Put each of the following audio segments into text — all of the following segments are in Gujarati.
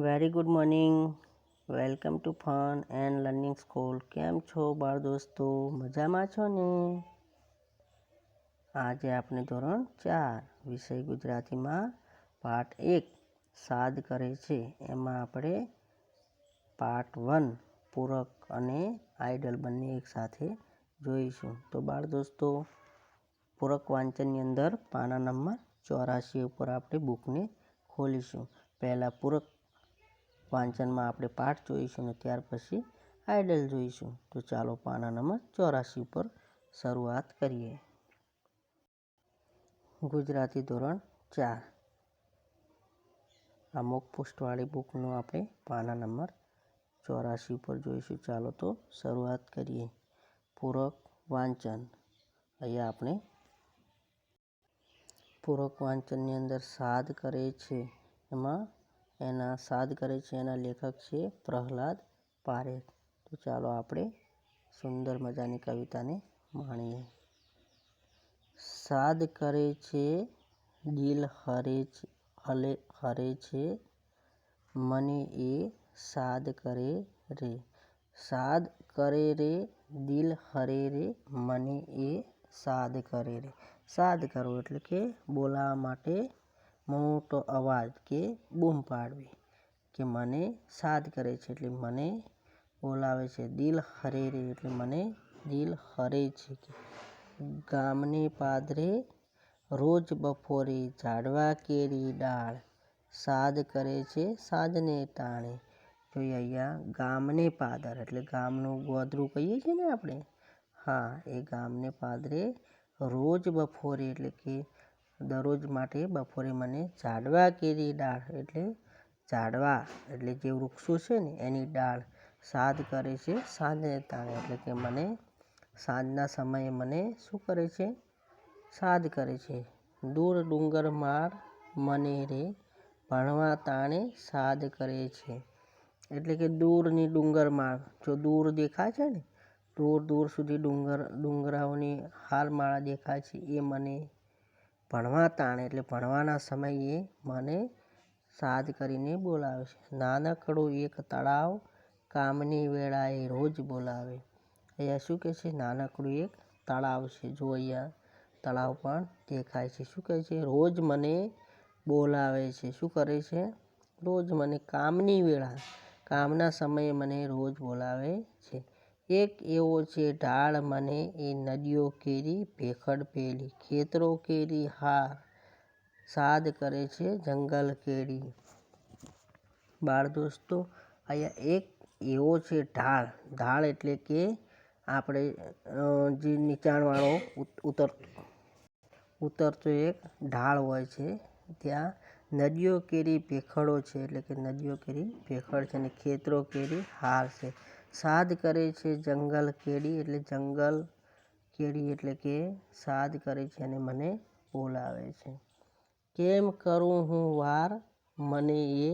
Very good morning. Welcome to fun and learning school. કેમ છો બાળ દોસ્તો? મજામાં છો ને? આજે આપણે ધોરણ 4 વિષય ગુજરાતીમાં પાઠ 1 સાદ કરે છે એમાં આપણે પાર્ટ 1 પૂરક અને આઇડલ બંને એક સાથે જોઈશું. તો બાળ દોસ્તો, પૂરક વાંચનની અંદર પાના નંબર 84 ઉપર આપણે બુકને ખોલીશું. પહેલાં પૂરક વાંચનમાં આપણે પાઠ જોઈશું અને ત્યાર પછી આઇડલ જોઈશું. તો ચાલો પાના નંબર 84 ઉપર શરૂઆત કરીએ. ગુજરાતી ધોરણ 4 આ મોક પોસ્ટવાળી બુકનો આપણે પાના નંબર 84 ઉપર જોઈશું. ચાલો તો શરૂઆત કરીએ. પૂરક વાંચન. અહીંયા આપણે પૂરક વાંચનની અંદર સાદ કરે છે એના લેખક છે પ્રહલાદ પારેખ. તો ચાલો આપણે સુંદર મજાની કવિતાને માણીએ. સાદ કરે છે દિલ હરે છે મને એ સાદ કરે રે. સાદ કરે રે દિલ હરે રે મને એ સાદ કરે રે. સાદ કરવો એટલે કે બોલાવવા માટે મોટો અવાજ કે બૂમ પાડવી કે મને સાદ કરે છે એટલે મને બોલાવે છે. દિલ હરે રે એટલે મને દિલ હરે છે. ગામને પાદરે રોજ બપોરે ઝાડવા કેરી ડાળ સાદ કરે છે સાદને ટાણે. જોઈએ અહીંયા ગામને પાદર એટલે ગામનું ગોદરું કહીએ છીએ ને આપણે. હા, એ ગામને પાદરે રોજ બપોરે એટલે કે દરરોજ માટે બપોરે મને ઝાડવા કેરી ડાળ એટલે ઝાડવા એટલે જે વૃક્ષો છે ને એની ડાળ સાદ કરે છે સાંજને તાણે એટલે કે મને સાંજના સમયે મને શું કરે છે? સાદ કરે છે. દૂર ડુંગર માળ મને રે ભણવા તાણે સાદ કરે છે. એટલે કે દૂરની ડુંગર માળ, જો દૂર દેખાય છે ને, દૂર દૂર સુધી ડુંગરાઓની હારમાળા દેખાય છે, એ મને ભણવા તાણે એટલે ભણવાના સમયે મને સાદ કરીને બોલાવે છે. નાનકડું એક તળાવ કામની વેળાએ રોજ બોલાવે. અહીંયા શું કહે છે? નાનકડું એક તળાવ છે. જો અહીંયા તળાવ પણ દેખાય છે. શું કહે છે? રોજ મને બોલાવે છે. શું કરે છે? રોજ મને કામની વેળા, કામના સમયે મને રોજ બોલાવે છે. એક એવો છે ઢાળ મને એ નદીઓ કેરી ભેખડ પેલી ખેતરો કેરી હાર સાદ કરે છે જંગલ કેરી. બાળ દોસ્તો, અહીંયા એક એવો છે ઢાળ. ઢાળ એટલે કે આપણે જે નીચાણવાળો ઉતરતો એક ઢાળ હોય છે. ત્યાં નદીઓ કેરી ભેખડો છે એટલે કે નદીઓ કેરી ભેખડ છે અને ખેતરો કેરી હાર છે. સાદ કરે છે જંગલ કેરી એટલે જંગલ કેરી એટલે કે સાદ કરે છે અને મને બોલાવે છે. કેમ કરું હું વાર મને એ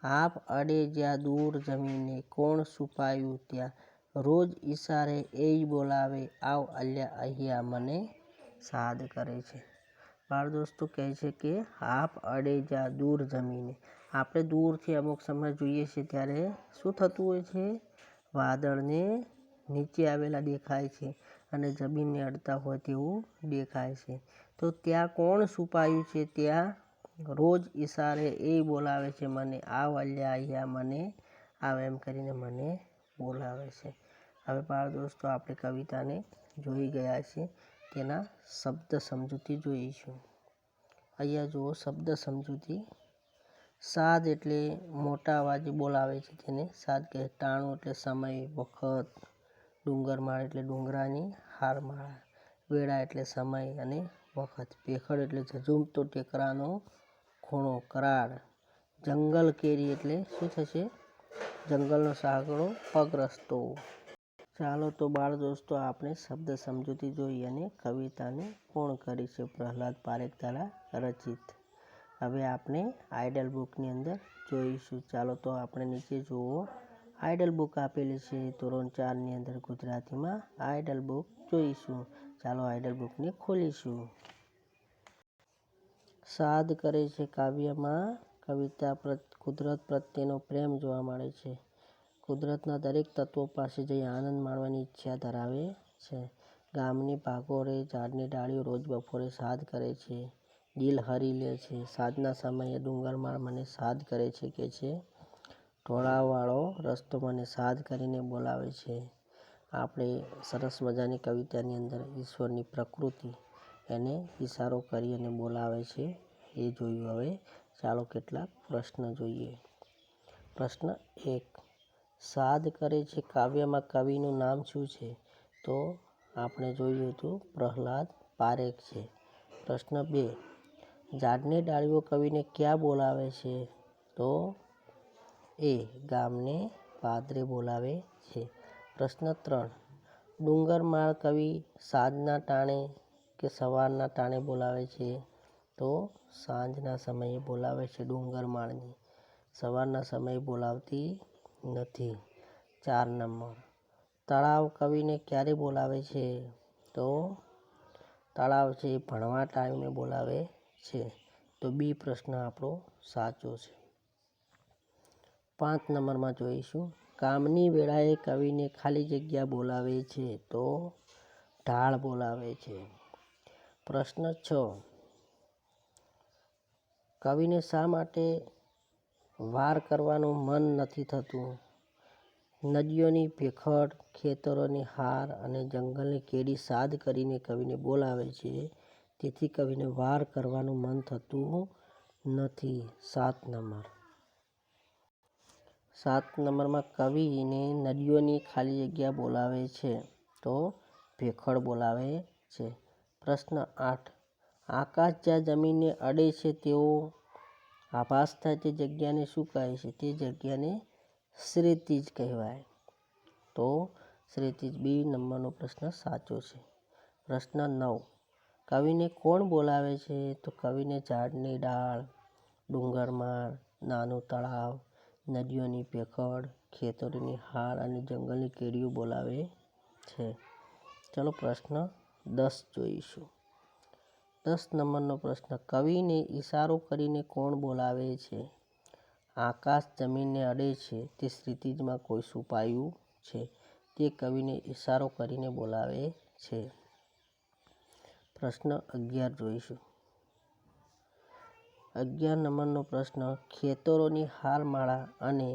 આપ અડે જ્યાં દૂર જમીને કોણ છુપાયું ત્યાં રોજ ઈશારે એય બોલાવે આવ અલ્યા અહીંયા મને સાદ કરે છે. બાળ દોસ્તો કહે છે કે આપ અડે જ્યાં દૂર જમીને, આપણે દૂરથી અમુક સમય જોઈએ છીએ ત્યારે શું થતું હોય છે? વાદળને નીચે આવેલા દેખાય છે અને જમીનને અડતા હોય તેવું દેખાય છે. તો ત્યાં કોણ છુપાયું છે ત્યાં રોજ ઈશારે એ બોલાવે છે મને આવ અલ્યા અહીંયા મને આવ એમ કરીને મને બોલાવે છે. હવે બાળ દોસ્તો, આપણે કવિતાને જોઈ ગયા છીએ, તેના શબ્દ સમજૂતી જોઈશું. અહીંયા જુઓ શબ્દ સમજૂતી. સાદ એટલે મોટા અવાજે બોલાવે છે તેને સાદ કહે. ટાણું એટલે સમય, વખત. ડુંગરમાળ એટલે ડુંગરાની હારમાળા. વેળા એટલે સમય અને વખત. ભેખડ એટલે ઝઝૂમતો ટેકરાનો ખૂણો, કરાડ. જંગલ કેરી એટલે શું થશે? જંગલનો સાંકડો પગ રસ્તો. ચાલો તો બાળ દોસ્તો, આપણે શબ્દ સમજૂતી જોઈ અને કવિતાને પૂર્ણ કરી છે પ્રહલાદ પારેખ દ્વારા રચિત. હવે આપણે આઇડલ બુકની અંદર જોઈશું. ચાલો તો આપણે નીચે જુઓ, આઇડલ બુક આપેલી છે ધોરણ 4ની અંદર ગુજરાતીમાં. આઇડલ બુક જોઈશું. ચાલો આઇડલ બુકને ખોલીશું. સાદ કરે છે કાવ્યમાં કવિતા કુદરત પ્રત્યેનો પ્રેમ જોવા મળે છે. કુદરતના દરેક તત્વો પાસે જઈ આનંદ માણવાની ઈચ્છા ધરાવે છે. ગામની ભાગોળે ઝાડની ડાળીઓ રોજ બપોરે સાદ કરે છે. દિલ હરી લે છે. સાંજના સમયે ડુંગરમાળ મને સાદ કરે છે કે છે. ઢોળાવવાળો રસ્તો મને સાદ કરીને બોલાવે છે. આપણે સરસ મજાની કવિતાની અંદર ઈશ્વરની પ્રકૃતિ એને ઇશારો કરી અને બોલાવે છે એ જોયું. હવે ચાલો કેટલાક પ્રશ્ન જોઈએ. પ્રશ્ન 1. સાદ કરે છે કાવ્યમાં કવિનું નામ શું છે? તો આપણે જોયું હતું પ્રહલાદ પારેખ છે. પ્રશ્ન 2. ઝાડની ડાળીઓ કવિને ક્યાં બોલાવે છે? તો એ ગામને પાદરે બોલાવે છે. પ્રશ્ન 3. ડુંગરમાળ કવિ સાંજના ટાણે કે સવારના ટાણે બોલાવે છે? તો સાંજના સમયે બોલાવે છે ડુંગરમાળને. સવારના સમયે બોલાવતી નથી. 4 નંબર. તળાવ કવિને ક્યારે બોલાવે છે? તો તળાવ છે એ ભણવા ટાઈમે બોલાવે છે. તો બી પ્રશ્ન આપણો સાચો છે. 5 નંબરમાં જોઈશું. કામની વેળાએ કવિને ખાલી જગ્યા બોલાવે છે? તો ઢાળ બોલાવે છે. પ્રશ્ન 6. કવિને શા માટે વાર કરવાનું મન નથી થતું? નદીઓની ભેખડ, ખેતરોની હાર અને જંગલની કેડી સાદ કરીને કવિને બોલાવે છે. તેથી કવિને વાર કરવાનું મન થતું નથી. 7 નંબર. 7 નંબરમાં કવિને નદીઓની ખાલી જગ્યા બોલાવે છે? તો ભેખડ બોલાવે છે. પ્રશ્ન 8. આકાશ જ્યાં જમીનને અડે છે તેવો આભાસ થાય તે જગ્યાને શું કહે છે? તે જગ્યાને ક્ષિતિજ કહેવાય. તો ક્ષિતિજ. બી નંબરનો પ્રશ્ન સાચો છે. પ્રશ્ન 9. કવિને કોણ બોલાવે છે? તો કવિને ઝાડની ડાળ, ડુંગરમાળ, નાનું તળાવ, નદીઓની ભેખડ, ખેતરોની હાર અને જંગલની કેડીઓ બોલાવે છે. ચલો પ્રશ્ન 10 જોઈશું. 10 નંબરનો પ્રશ્ન. કવિને ઇશારો કરીને કોણ બોલાવે છે? આકાશ જમીનને અડે છે તે ક્ષિતિજમાં કોઈ છુપાયું છે. તે કવિને ઇશારો કરીને બોલાવે છે. પ્રશ્ન 11 જોઈશું. 11 નંબરનો પ્રશ્ન. ખેતરોની હારમાળા અને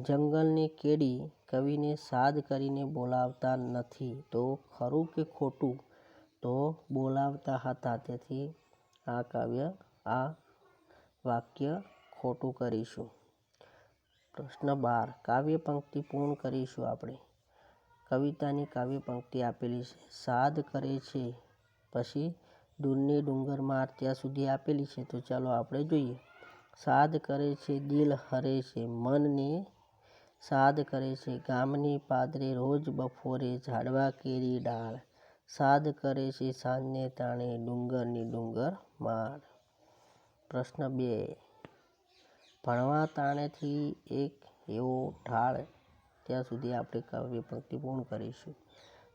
જંગલની કેડી કવિને સાદ કરીને બોલાવતા નથી. તો ખરું કે ખોટું? તો બોલાવતા હતા. તેથી આ વાક્ય ખોટું કરીશું. પ્રશ્ન 12. કાવ્ય પંક્તિ પૂર્ણ કરીશું આપણે. કવિતાની કાવ્ય પંક્તિ આપેલી છે. સાદ કરે છે પછી દૂરની ડુંગરમાળ ત્યાં સુધી આપેલી છે. તો ચાલો આપણે જોઈએ. સાદ કરે છે દિલ હરે છે મનને સાદ કરે છે ગામની પાદરે રોજ બપોરે ઝાડવા કેરી ડાળ સાદ કરે છે સાંજને ટાણે ડુંગરની ડુંગરમાળ. પ્રશ્ન 2. ભણવા તાણેથી એક એવો ઢાળ ત્યાં સુધી આપણે કાવ્ય પંક્તિ પૂર્ણ કરીશું.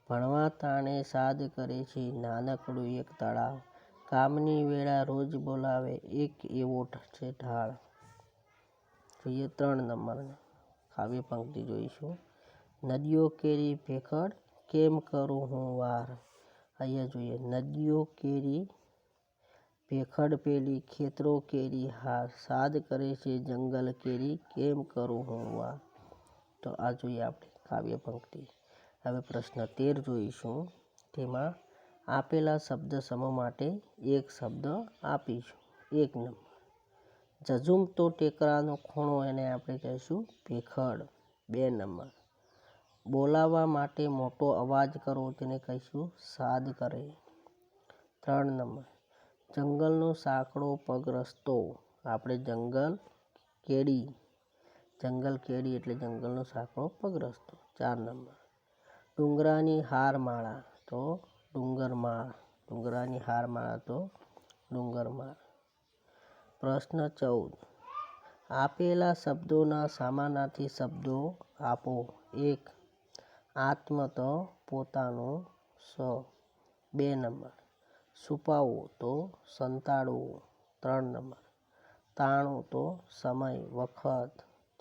ભણવા તાણે સાદ કરે છે નાનકડું એક તળાવ કામની વેળા રોજ બોલાવે એક એવો છે ઢાળ. જોઈએ 3 નંબરના કાવ્ય પંક્તિ જોઈશું. નદીઓ કેરી ભેખડ કેમ કરું હું વાર. અહીંયા જોઈએ નદીઓ કેરી ભેખડ પેલી ખેતરો કેરી હાર સાદ કરે છે જંગલ કેરી કેમ કરું હું વાર. તો આ જોઈએ આપણે કાવ્ય પંક્તિ. હવે પ્રશ્ન 13 જોઈશું. તેમાં આપેલા શબ્દ સમૂહ માટે એક શબ્દ આપીશું. 1 નંબર. ઝઝૂમતો ટેકરાનો ખૂણો એને આપણે કહીશું ભેખડ. 2 નંબર. બોલાવવા માટે મોટો અવાજ કરો તેને કહીશું સાદ કરે. 3 નંબર. જંગલનો સાંકડો પગ રસ્તો આપણે જંગલ કેડી એટલે જંગલનો સાંકડો પગ રસ્તો. 4 નંબર. ડુંગરાની હારમાળા તો ડુંગરમાળ. પ્રશ્ન 14. આપેલા શબ્દોના સમાનાર્થી શબ્દો આપો. 1. આત્મ તો પોતાનું. 2 નંબર. છુપાવવું તો સંતાડવું. 3 નંબર. તાણું તો સમય વખત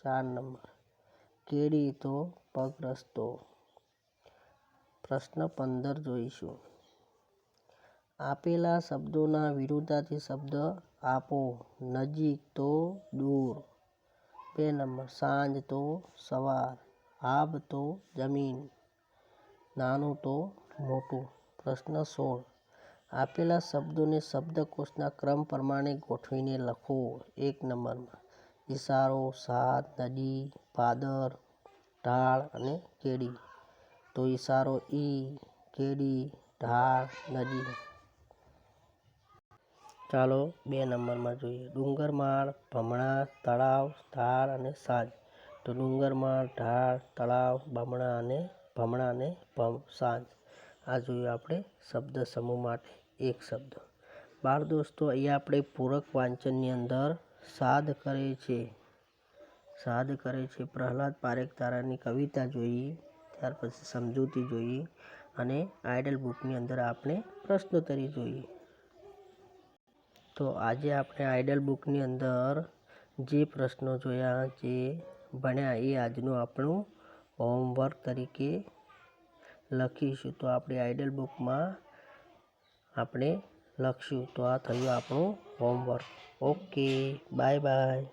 4 નંબર. કેડી તો પગ રસ્તો. પ્રશ્ન 15 જોઈશું. આપેલા શબ્દોના વિરુદ્ધાર્થી શબ્દ આપો. નજીક તો દૂર. 2 નંબર. સાંજ તો સવાર. આબ તો જમીન. નાનું તો મોટું. પ્રશ્ન 16. આપેલા શબ્દોને શબ્દકોશના ક્રમ પ્રમાણે ગોઠવીને લખો. 1 નંબરમાં ઈશારો, સાદ, નદી, પાદર, ઢાળ અને કેડી. તો ઈશારો ઈ, કેડી, ઢાળ, નદી. ચાલો 2 નંબરમાં જોઈએ. ડુંગરમાળ, ભમણા, તળાવ, ઢાળ અને સાંજ. તો ડુંગરમાળ, ઢાળ, તળાવ, ભમણા અને સાંજ. આ જોયું આપણે શબ્દ સમૂહ માટે એક શબ્દ. બાળ દોસ્તો, અહીંયા આપણે પૂરક વાંચનની અંદર સાદ કરે છે પ્રહલાદ પારેખ તારાની કવિતા જોઈ, ત્યાર પછી સમજૂતી જોઈ અને આઈડલ બુકની અંદર આપણે પ્રશ્નોત્તરી જોઈ. તો આજે આપણે આઈડલ બુકની અંદર જે પ્રશ્નો જોયા, જે ભણ્યા એ આજનું આપણું હોમવર્ક તરીકે લખીશું. તો આપણી આઈડલ બુકમાં આપણે લખશું. તો આ થયું આપણું હોમવર્ક. Okay, bye bye.